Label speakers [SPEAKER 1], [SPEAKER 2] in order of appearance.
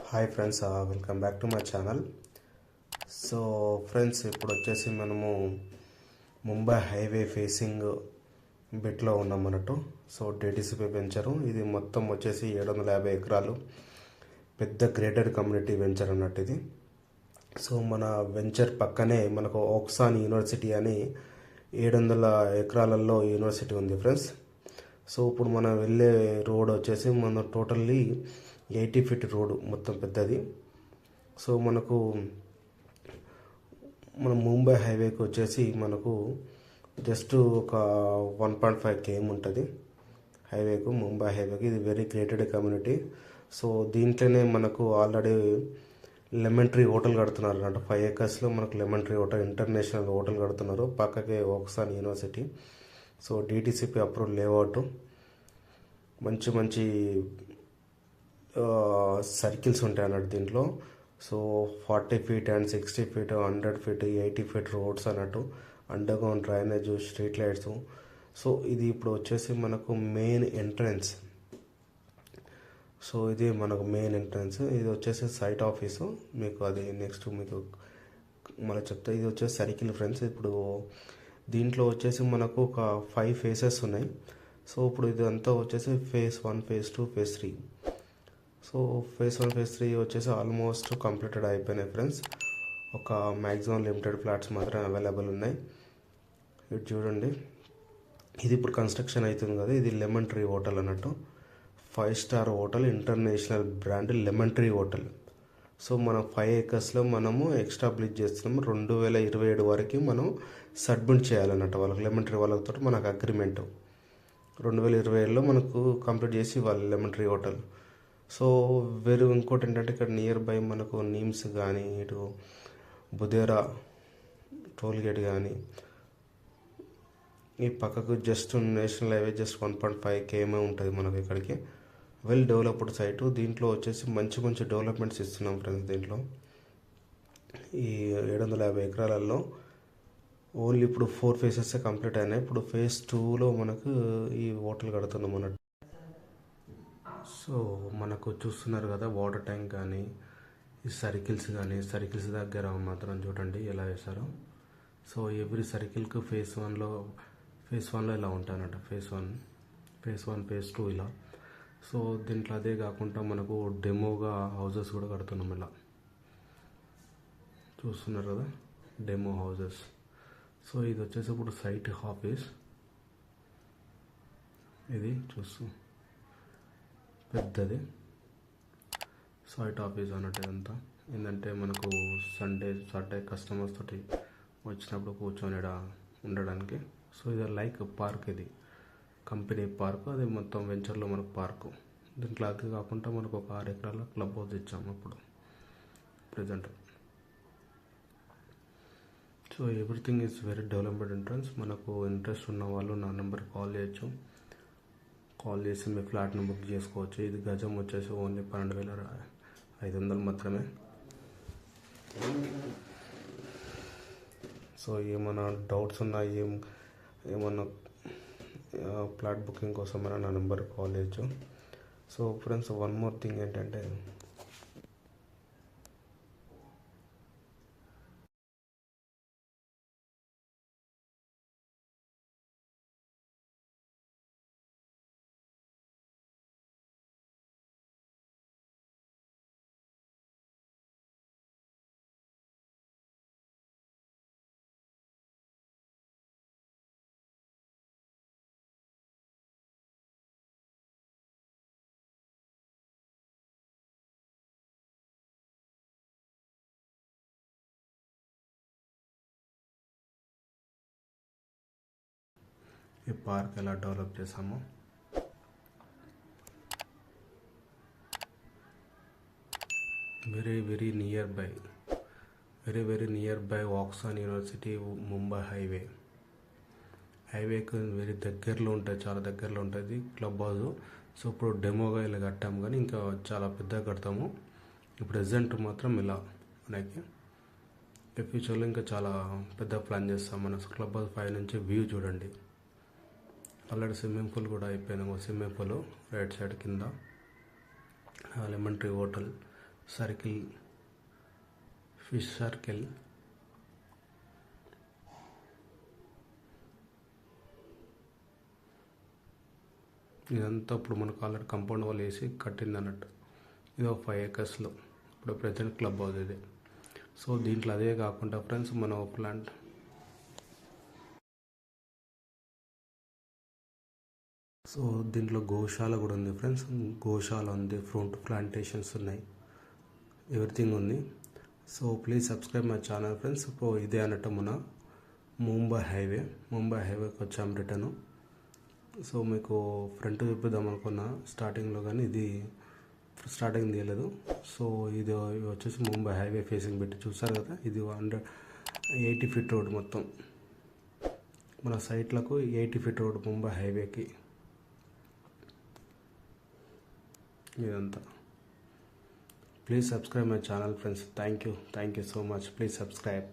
[SPEAKER 1] Hi friends, welcome back to my channel. So friends, ఇప్పుడు వచ్చేసి మనము ముంబై హైవే ఫేసింగ్ బిట్లో ఉన్నాం అన్నట్టు. సో డిటిసిపి వెంచరు ఇది మొత్తం వచ్చేసి 750 ఎకరాలు పెద్ద గ్రేటర్ కమ్యూనిటీ వెంచర్ అన్నట్టు ఇది. సో మన వెంచర్ పక్కనే మనకు ఓక్సాన్ యూనివర్సిటీ అని 700 ఎకరాలలో యూనివర్సిటీ ఉంది ఫ్రెండ్స్. సో ఇప్పుడు మనం వెళ్ళే రోడ్ వచ్చేసి మన టోటల్లీ 80 ఫీట్ రోడ్ మొత్తం పెద్దది. సో మన ముంబై హైవేకి వచ్చేసి మనకు జస్ట్ ఒక 1.5 km ఉంటుంది హైవేకు, ముంబై హైవేకి. ఇది వెరీ గ్రేటెడ్ కమ్యూనిటీ. సో దీంట్లోనే మనకు ఆల్రెడీ లెమన్ ట్రీ హోటల్ కడుతున్నారు అన్నట్టు. 5 acresలో మనకు lemon tree hotel, international hotel కడుతున్నారు. పక్కకే Woxsen university. So DTCP approve layout, మంచి మంచి సర్కిల్స్ ఉంటాయి అన్నట్టు దీంట్లో. So 40 feet and 60 feet, 100 feet, 80 feet roads అన్నట్టు, underground drainage, street lights. So ఇది ఇప్పుడు వచ్చేసి మనకు మెయిన్ ఎంట్రన్స్. సో ఇది మనకు మెయిన్ ఎంట్రన్స్. ఇది వచ్చేసి సైట్ ఆఫీసు. మీకు అది నెక్స్ట్ మీకు మళ్ళీ చెప్తా. ఇది వచ్చేసి సర్కిల్ ఫ్రెండ్స్. ఇప్పుడు దీంట్లో వచ్చేసి మనకు ఒక 5 phases ఉన్నాయి. సో ఇప్పుడు ఇదంతా వచ్చేసి phase 1, phase 2, phase 3. So phase 1, phase 3 వచ్చేసి ఆల్మోస్ట్ కంప్లీటెడ్ అయిపోయినాయి ఫ్రెండ్స్. ఒక మ్యాక్సిమం లిమిటెడ్ ఫ్లాట్స్ మాత్రమే అవైలబుల్ ఉన్నాయి. ఇది చూడండి, ఇది ఇప్పుడు కన్స్ట్రక్షన్ అవుతుంది కదా. ఇది లెమన్ ట్రీ హోటల్ అన్నట్టు. 5 star hotel, international brand lemon tree hotel. So మనం 5 acresలో మనము ఎస్టాబ్లిష్ చేస్తున్నాము. 2027 వరకు మనం సబ్మిట్ చేయాలన్నట్టు వాళ్ళకి, లెమన్ ట్రీ వాళ్ళతో మనకు అగ్రిమెంట్. 2027లో మనకు కంప్లీట్ చేసి ఇవ్వాలి లెమన్ ట్రీ హోటల్. సో వేరే ఇంకోటి ఏంటంటే, ఇక్కడ నియర్ బై మనకు నీమ్స్ కానీ, ఇటు బుదేరా టోల్గేట్ కానీ, ఈ పక్కకు just national highway just 1.5 km ఉంటుంది మనకు ఇక్కడికి. Well developed site. దీంట్లో వచ్చేసి మంచి మంచి డెవలప్మెంట్స్ ఇస్తున్నాం ఫ్రెండ్స్. దీంట్లో ఈ 750 ఎకరాలలో ఓన్లీ ఇప్పుడు 4 phases కంప్లీట్ అయినాయి. ఇప్పుడు phase 2లో మనకు ఈ హోటల్ కడుతున్నాం అన్నట్టు. సో మనకు చూస్తున్నారు కదా, వాటర్ ట్యాంక్ కానీ, ఈ సర్కిల్స్ కానీ, సర్కిల్స్ దగ్గర మాత్రం చూడండి ఎలా వేశారో. సో ఎవ్రీ సర్కిల్కి phase 1లో ఇలా ఉంటాయి అన్నట్టు. phase 1, phase 2 ఇలా. సో దీంట్లో అదే కాకుండా మనకు డెమోగా హౌజెస్ కూడా కడుతున్నాం ఇలా. చూస్తున్నారు కదా, డెమో హౌజెస్. సో ఇది వచ్చేసి ఇప్పుడు సైట్ ఆఫీస్. ఇది పెద్దది సైట్ ఆఫీస్ అన్నట్టు. ఇదంతా ఏంటంటే మనకు సాటర్డే కస్టమర్స్ తోటి వచ్చినప్పుడు కూర్చొని ఉండడానికి. సో ఇది లైక్ పార్క్, ఇది కంపెనీ పార్క్. అది మొత్తం వెంచర్లో మనకు పార్కు. దీంట్లో అది కాకుండా మనకు ఒక 6 ఎకరాల క్లబ్ హౌస్ ఇచ్చాము ఇప్పుడు present. So everything is very development entrance. మనకు ఇంట్రెస్ట్ ఉన్న వాళ్ళు నా నెంబర్కి కాల్ చేయొచ్చు. కాల్ చేసి మీ ఫ్లాట్ని బుక్ చేసుకోవచ్చు. ఇది గజం వచ్చేసి ఓన్లీ 12,500 మాత్రమే. సో ఏమైనా డౌట్స్ ఉన్నా, ఏమన్నా ఫ్లాట్ బుకింగ్ కోసమైనా నా నెంబర్కి కాల్ చేయొచ్చు. So friends, one more thing ఏంటంటే, ఈ పార్క్ ఎలా డెవలప్ చేసామో, very near by Woxsen university, Mumbai హైవేకి వెరీ దగ్గరలో ఉంటుంది, చాలా దగ్గరలో ఉంటుంది క్లబ్ హౌస్. సో ఇప్పుడు డెమోగా ఇలా కట్టాము, కానీ ఇంకా చాలా పెద్దగా కడతాము. ఇప్పుడు ప్రెజెంట్ మాత్రం ఇలా మనకి. ఫ్యూచర్లో ఇంకా చాలా పెద్ద ప్లాన్ చేస్తాం. మన క్లబ్ హౌస్ 5 నుంచి వ్యూ చూడండి. ఆల్రెడీ స్విమ్మింగ్ పూల్ కూడా అయిపోయినాము. స్విమ్మింగ్ పూల్ రైట్ సైడ్ కింద, lemon tree hotel, circle, fish circle. ఇదంతా ఇప్పుడు మనకు ఆల్రెడీ కాంపౌండ్ వాల్ వేసి కట్టింది అన్నట్టు. ఇది ఒక 5 acresలో ఇప్పుడు ప్రజెంట్ క్లబ్ హౌస్ ఇది. సో దీంట్లో అదే కాకుండా ఫ్రెండ్స్ మనం ప్లాంట్ సో దీంట్లో గోశాల కూడా ఉంది ఫ్రెండ్స్. గోశాల ఉంది, ఫ్రూట్ ప్లాంటేషన్స్ ఉన్నాయి, ఎవ్రీథింగ్ ఉంది. So please subscribe my channel friends. ఇప్పుడు ఇదే అన్నట్టు మన ముంబై హైవేకి వచ్చాము రిటర్ను. సో మీకు ఫ్రంట్ చూపిద్దాం అనుకున్నా స్టార్టింగ్లో, కానీ ఇది స్టార్టింగ్ తీయలేదు. సో ఇది వచ్చేసి ముంబై హైవే ఫేసింగ్ పెట్టి చూసారు కదా. ఇది 180 feet రోడ్ మొత్తం మన సైట్లకు 80 feet రోడ్ ముంబై హైవేకి ఇదంతా. Please subscribe my channel friends. Thank you so much. Please subscribe.